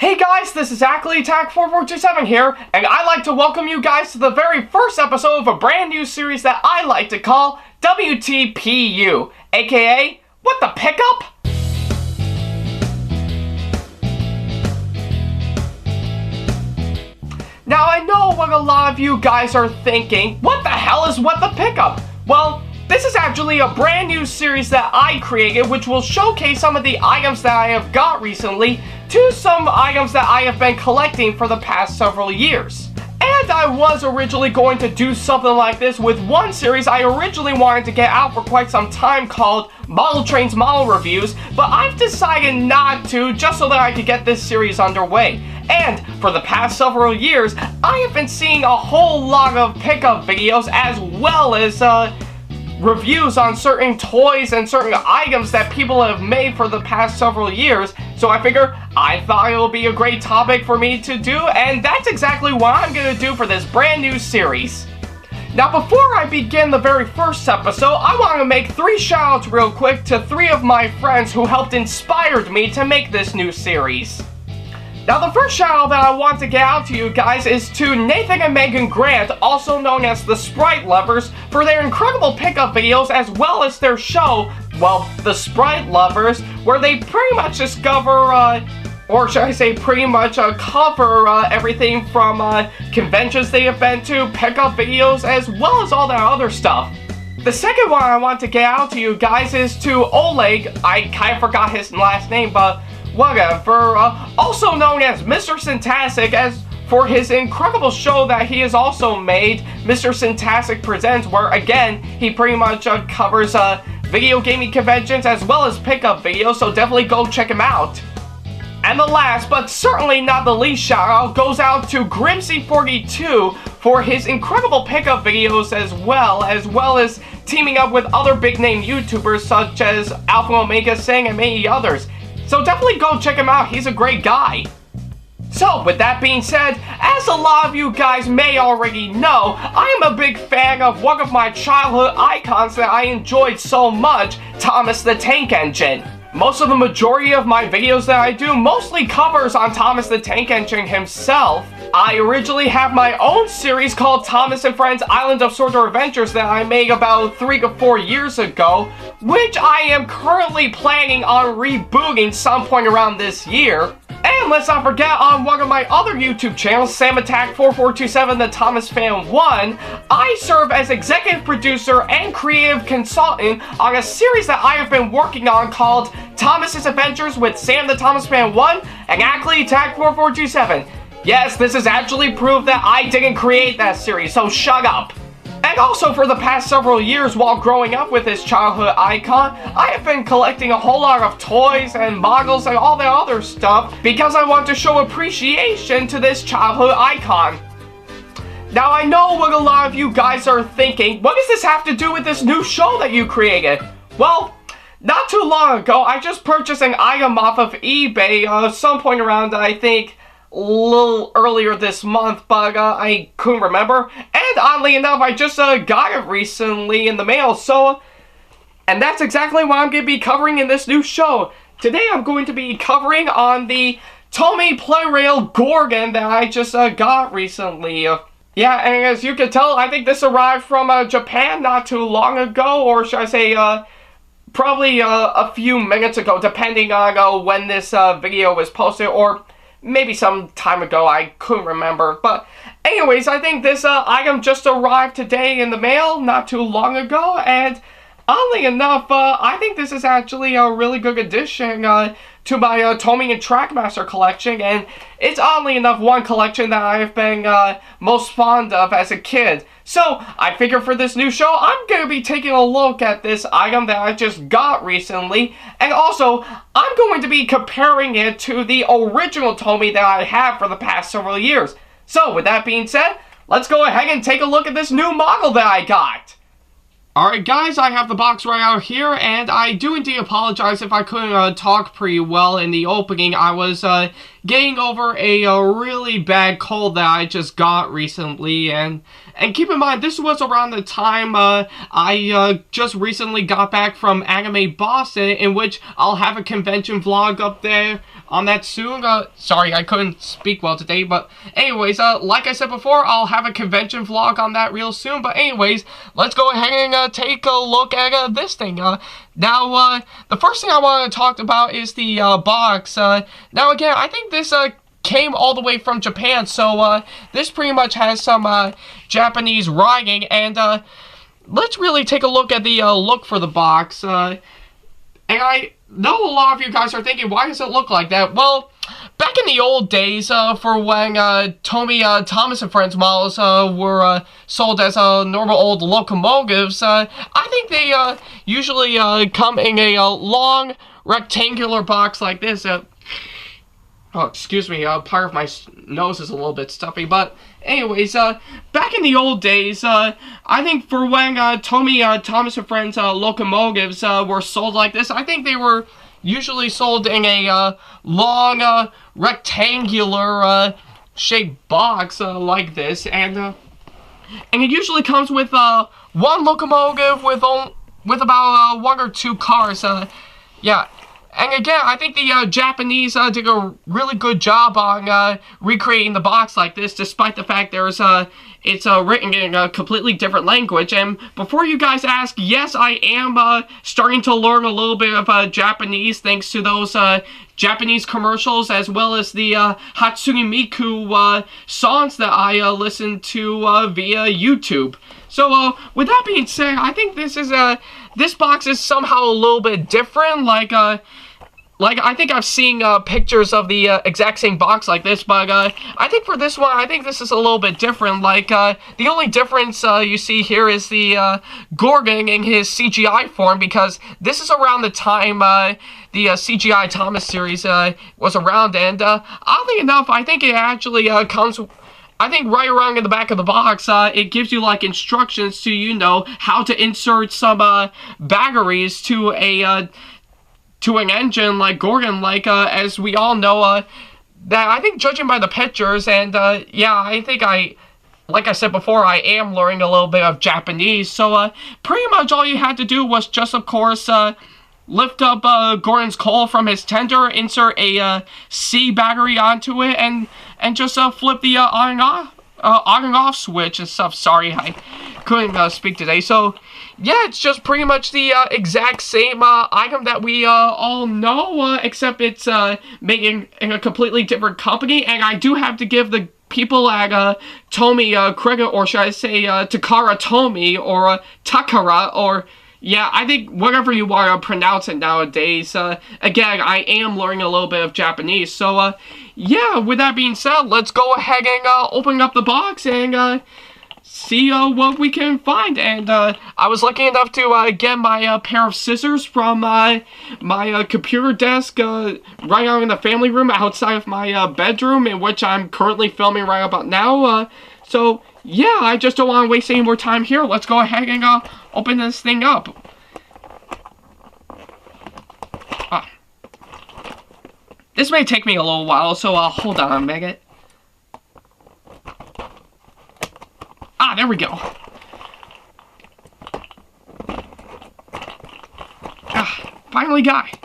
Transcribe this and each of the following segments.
Hey guys, this is SamAttack4427 here, and I'd like to welcome you guys to the very first episode of a brand new series that I like to call WTPU, aka, What the Pickup? Now I know what a lot of you guys are thinking, what the hell is What the Pickup? Well, this is actually a brand new series that I created which will showcase some of the items that I have got recently to some items that I have been collecting for the past several years. And I was originally going to do something like this with one series I originally wanted to get out for quite some time called Model Trains Model Reviews, but I've decided not to just so that I could get this series underway. And for the past several years, I have been seeing a whole lot of pickup videos as well as reviews on certain toys and certain items that people have made for the past several years, so I thought it would be a great topic for me to do, and that's exactly what I'm going to do for this brand new series. Now before I begin the very first episode, I want to make 3 shoutouts real quick to 3 of my friends who helped inspire me to make this new series. Now the first shout out that I want to get out to you guys is to Nathan and Megan Grant, also known as the Sprite Lovers, for their incredible pickup videos as well as their show, well, the Sprite Lovers, where they pretty much discover, or should I say pretty much cover everything from conventions they have been to, pickup videos, as well as all that other stuff. The second one I want to get out to you guys is to Oleg, I kind of forgot his last name, but whatever, also known as Mr. Fantastic, as for his incredible show that he has also made, Mr. Fantastic Presents, where again, he pretty much covers video gaming conventions as well as pickup videos, so definitely go check him out. And the last, but certainly not the least shout out, goes out to Grimsy42 for his incredible pickup videos as well as teaming up with other big name YouTubers such as Alpha Omega Sing and many others. So definitely go check him out, he's a great guy. So with that being said, as a lot of you guys may already know, I am a big fan of one of my childhood icons that I enjoyed so much, Thomas the Tank Engine. Most of the majority of my videos that I do mostly covers on Thomas the Tank Engine himself. I originally have my own series called Thomas and Friends Island of Sordor Adventures that I made about 3 to 4 years ago, which I am currently planning on rebooting some point around this year. And let's not forget, on one of my other YouTube channels, SamAttack4427TheThomasFan1, I serve as executive producer and creative consultant on a series that I have been working on called Thomas's Adventures with Sam the Thomas Fan 1 and Ackley Attack4427. Yes, this is actually proof that I didn't create that series, so shut up. And also for the past several years while growing up with this childhood icon, I have been collecting a whole lot of toys and models and all that other stuff because I want to show appreciation to this childhood icon. Now I know what a lot of you guys are thinking, what does this have to do with this new show that you created? Well, not too long ago, I just purchased an item off of eBay some point around, I think, a little earlier this month, but I couldn't remember. And oddly enough, I just got it recently in the mail, and that's exactly what I'm going to be covering in this new show. Today I'm going to be covering on the TOMY Plarail Gorgon that I just got recently. Yeah, and as you can tell, I think this arrived from Japan not too long ago, or should I say, probably a few minutes ago, depending on when this video was posted, or maybe some time ago, I couldn't remember. But anyways, I think this item just arrived today in the mail not too long ago, and oddly enough, I think this is actually a really good addition to my TOMY and Trackmaster collection, and it's oddly enough one collection that I've been most fond of as a kid. So I figure for this new show, I'm going to be taking a look at this item that I just got recently, and also I'm going to be comparing it to the original TOMY that I have for the past several years. So with that being said, let's go ahead and take a look at this new model that I got. Alright guys, I have the box right out here, and I do indeed apologize if I couldn't talk pretty well in the opening. I was getting over a really bad cold that I just got recently, and keep in mind, this was around the time I just recently got back from Anime Boston, in which I'll have a convention vlog up there on that soon. Sorry, I couldn't speak well today, but anyways, like I said before, I'll have a convention vlog on that real soon. But anyways, let's go ahead and take a look at this thing. Now, the first thing I want to talk about is the box. Now, again, I think this came all the way from Japan, so this pretty much has some Japanese writing, and let's really take a look at the look for the box. And I know a lot of you guys are thinking, why does it look like that? Well, back in the old days, for when TOMY Thomas and Friends models were sold as normal old locomotives, I think they usually come in a long rectangular box like this. Oh, excuse me, part of my nose is a little bit stuffy, but anyways, back in the old days, I think for when TOMY Thomas and Friends locomotives were sold like this, I think they were usually sold in a long rectangular shaped box like this, and it usually comes with one locomotive with about one or two cars. Yeah. And again, I think the Japanese did a really good job on recreating the box like this, despite the fact it's written in a completely different language. And before you guys ask, yes, I am starting to learn a little bit of Japanese thanks to those Japanese commercials, as well as the Hatsune Miku songs that I listen to via YouTube. So with that being said, I think this box is somehow a little bit different. Like I think I've seen pictures of the exact same box like this, but I think for this one, I think this is a little bit different. Like the only difference you see here is the Gorgon in his CGI form, because this is around the time the CGI Thomas series was around, and oddly enough, I think it actually comes. I think right around in the back of the box, it gives you like instructions to, you know, how to insert some batteries to an engine like Gorgon, like as we all know, that I think, judging by the pictures, and yeah, I think like I said before, I am learning a little bit of Japanese, so pretty much all you had to do was just, of course, lift up Gordon's coal from his tender, insert a C battery onto it, and just flip the on and off switch and stuff. Sorry, I couldn't speak today. So yeah, it's just pretty much the exact same item that we all know, except it's made in a completely different company. And I do have to give the people at TOMY credit, or should I say Takara TOMY, or Takara, or yeah, I think whatever you want to pronounce it nowadays. Again, I am learning a little bit of Japanese, so yeah, with that being said, let's go ahead and open up the box and see what we can find. And I was lucky enough to get my pair of scissors from my computer desk right out in the family room outside of my bedroom, in which I'm currently filming right about now. So yeah, I just don't want to waste any more time here. Let's go ahead and open this thing up. This may take me a little while, so hold on a minute. There we go. Finally got it.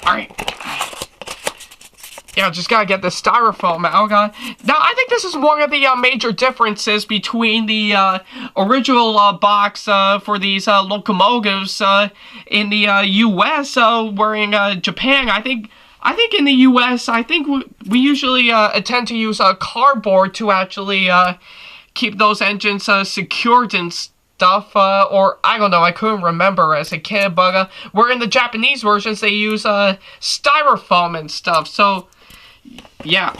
Alright. Yeah, just gotta get the styrofoam out. Now, I think this is one of the major differences between the original box for these locomotives in the U.S. Where in Japan, I think in the U.S., I think we usually tend to use cardboard to actually keep those engines secured and stuff, or I don't know, I couldn't remember as a kid, but where in the Japanese versions, they use styrofoam and stuff, so yeah,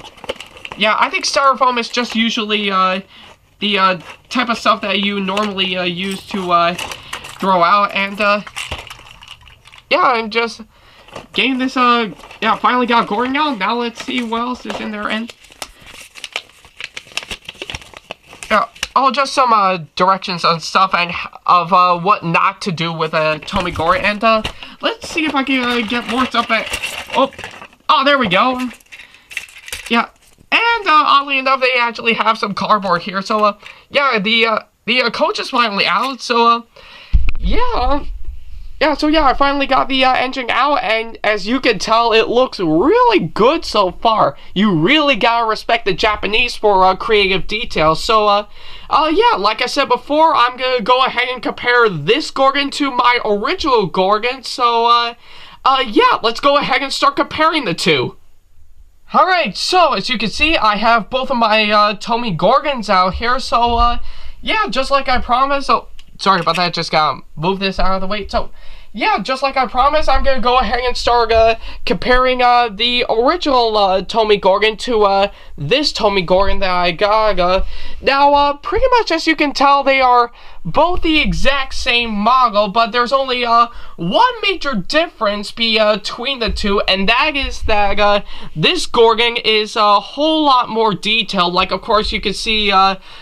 I think styrofoam is just usually the type of stuff that you normally use to throw out, and yeah, I'm just getting this, yeah, finally got Gordon out. Now let's see what else is in there, and yeah, just some directions and stuff and of what not to do with Tomy Gorgon. And let's see if I can get more stuff. Oh, there we go. Yeah, and oddly enough, they actually have some cardboard here. So yeah, the coach is finally out. So yeah. Yeah, so yeah, I finally got the engine out, and as you can tell, it looks really good so far. You really gotta respect the Japanese for creative details. So, yeah, like I said before, I'm gonna go ahead and compare this Gorgon to my original Gorgon. So, yeah, let's go ahead and start comparing the two. Alright, so as you can see, I have both of my Tomy Gorgons out here. So, yeah, just like I promised. Oh, sorry about that, just gotta move this out of the way. So, yeah, just like I promised, I'm gonna go ahead and start comparing the original Tomy Gorgon to this Tomy Gorgon that I got. Now, pretty much as you can tell, they are both the exact same model, but there's only one major difference between the two, and that is that this Gorgon is a whole lot more detailed. Like, of course, you can see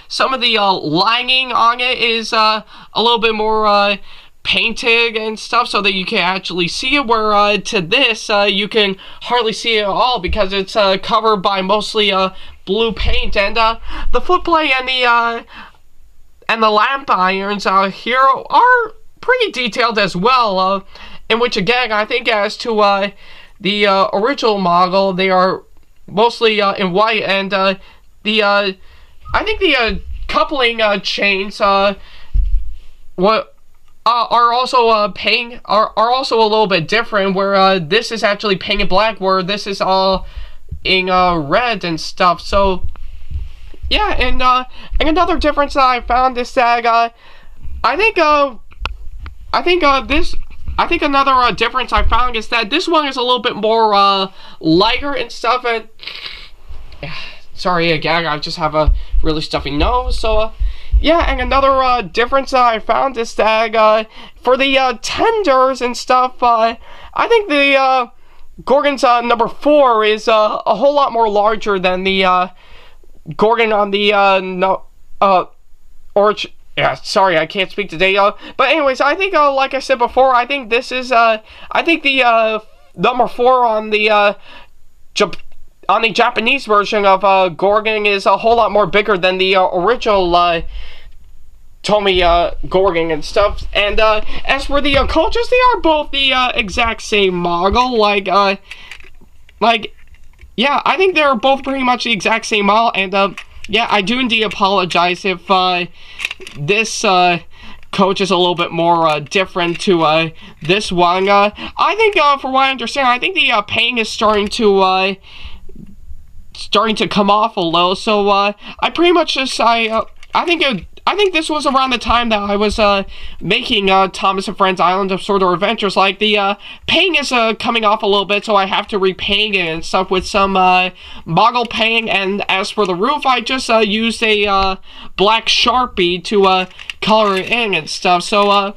some of the lining on it is a little bit more painted and stuff so that you can actually see it, where to this you can hardly see it at all because it's covered by mostly blue paint. And the footplate and the lamp irons out here are pretty detailed as well, in which again I think as to the original model, they are mostly in white. And I think the coupling chains are also are also a little bit different, where this is actually painted black, where this is all in red and stuff. So yeah, and another difference that I found is that I think another difference I found is that this one is a little bit more lighter and stuff. And sorry again, I just have a really stuffy nose. So yeah, and another difference that I found is that for the tenders and stuff, I think the Gorgon's number 4 is a whole lot more larger than the Gorgon on the yeah, sorry, I can't speak today. But anyways, I think like I said before, I think this is I think the number 4 on the Japanese version of Gorgon is a whole lot more bigger than the original Tomy Gorgon and stuff. And as for the cultures, they are both the exact same model. Like yeah, I think they're both pretty much the exact same model. And yeah, I do indeed apologize if this coach is a little bit more different to this one. I think from what I understand, I think the paint is starting to come off a little. So I pretty much just I think this was around the time that I was making Thomas and Friends Island of Sort of Adventures. Like, the paint is coming off a little bit, so I have to repaint it and stuff with some model paint. And as for the roof, I just used a black Sharpie to color it in and stuff. So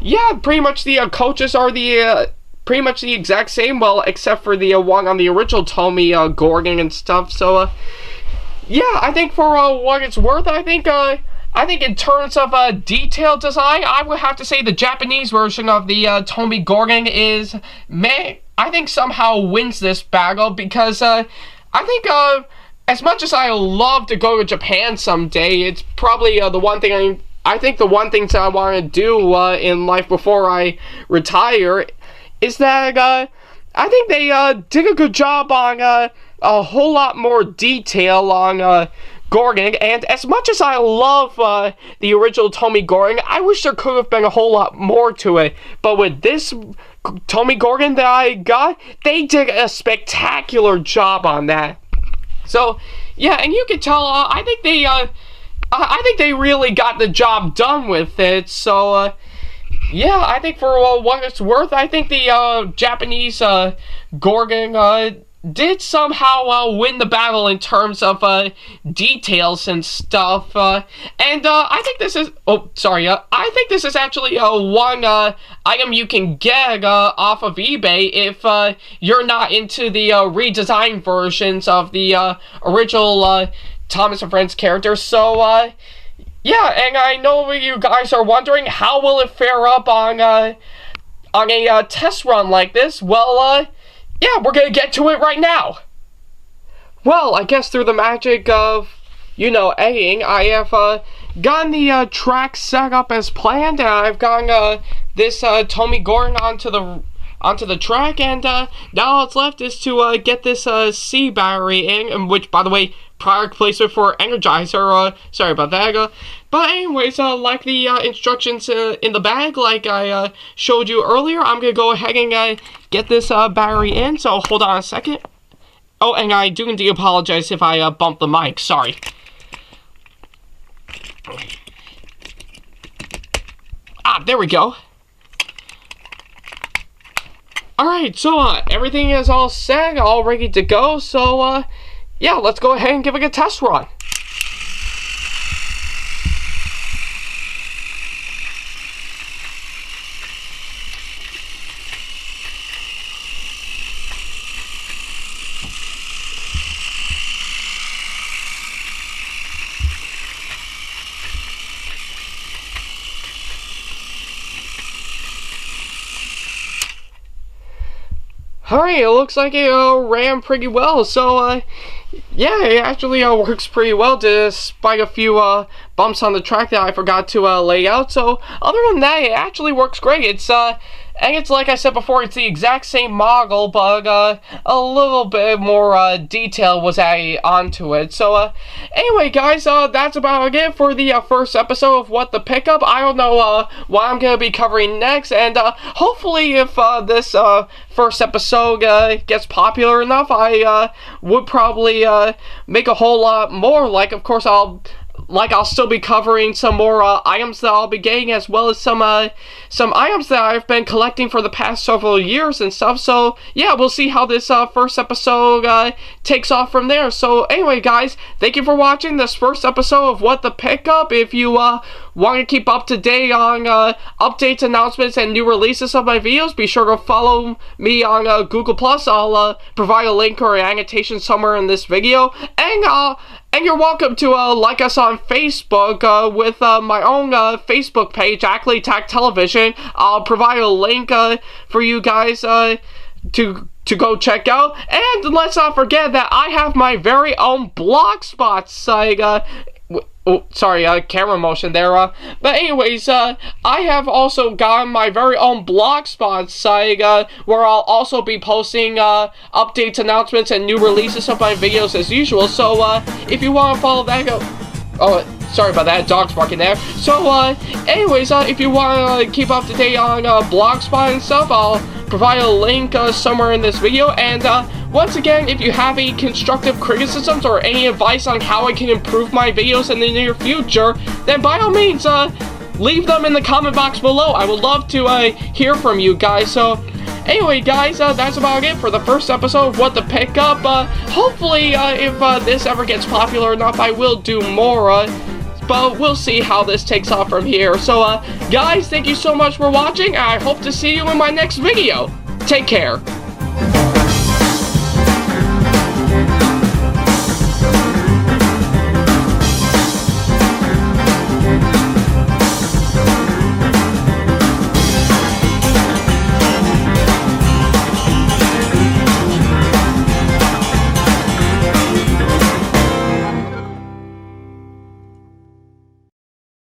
yeah, pretty much the coaches are the pretty much the exact same, well, except for the one on the original Tomy Gorgon and stuff. So yeah, I think for what it's worth, I think in terms of detailed design, I would have to say the Japanese version of the Tomy Gorgon is, I think somehow wins this battle, because I think as much as I love to go to Japan someday, it's probably the one thing I think the one thing that I want to do in life before I retire is that I think they did a good job on a whole lot more detail on Gorgon. And as much as I love the original Tomy Gorgon, I wish there could have been a whole lot more to it. But with this Tomy Gorgon that I got, they did a spectacular job on that. So yeah, and you can tell I think they really got the job done with it. So yeah, I think for what it's worth, I think the Japanese Gorgon did somehow win the battle in terms of details and stuff. And I think this is, I think this is actually one item you can get off of eBay if you're not into the redesigned versions of the original Thomas and Friends characters. So Yeah, and I know you guys are wondering how will it fare up on a test run like this. Well, yeah, we're gonna get to it right now. Well, I guess through the magic of, you know, editing, I have gotten the track set up as planned, and I've gotten this TOMY Gordon onto the track, and now all that's left is to get this C battery in, which, by the way, product placement for Energizer, sorry about that, but anyways, like the instructions in the bag, like I showed you earlier, I'm gonna go ahead and get this battery in, so hold on a second. Oh, and I do indeed apologize if I bumped the mic, sorry. Ah, there we go. Alright, so everything is all set, all ready to go, so yeah, let's go ahead and give it a test run. Alright, it looks like it ran pretty well, so yeah, it actually works pretty well despite a few bumps on the track that I forgot to lay out. So other than that, it actually works great. It's and it's like I said before, it's the exact same model, but a little bit more detail was added onto it. So anyway, guys, that's about it for the first episode of What the Pickup. I don't know what I'm gonna be covering next, and hopefully, if this first episode gets popular enough, I would probably make a whole lot more. Like, of course, I'll still be covering some more items that I'll be getting, as well as some items that I've been collecting for the past several years and stuff. So yeah, we'll see how this first episode takes off from there. So anyway, guys, thank you for watching this first episode of What the Pickup. If you want to keep up to date on updates, announcements, and new releases of my videos, be sure to follow me on Google+. I'll provide a link or an annotation somewhere in this video, and you're welcome to like us on Facebook with my own Facebook page, Ackley Television. I'll provide a link for you guys to go check out. And let's not forget that I have my very own blogspot site. Oh, sorry, camera motion there. But anyways, I have also got my very own blogspot site where I'll also be posting updates, announcements, and new releases of my videos as usual. So if you want to follow that, oh, sorry about that, dog's barking there. So anyways, if you want to keep up to date on Blogspot and stuff, I'll provide a link somewhere in this video. And once again, if you have any constructive criticisms or any advice on how I can improve my videos in the near future, then by all means, leave them in the comment box below. I would love to hear from you guys. So anyway, guys, that's about it for the first episode of What the Pickup. Hopefully, if this ever gets popular enough, I will do more, but we'll see how this takes off from here. So, guys, thank you so much for watching, and I hope to see you in my next video. Take care.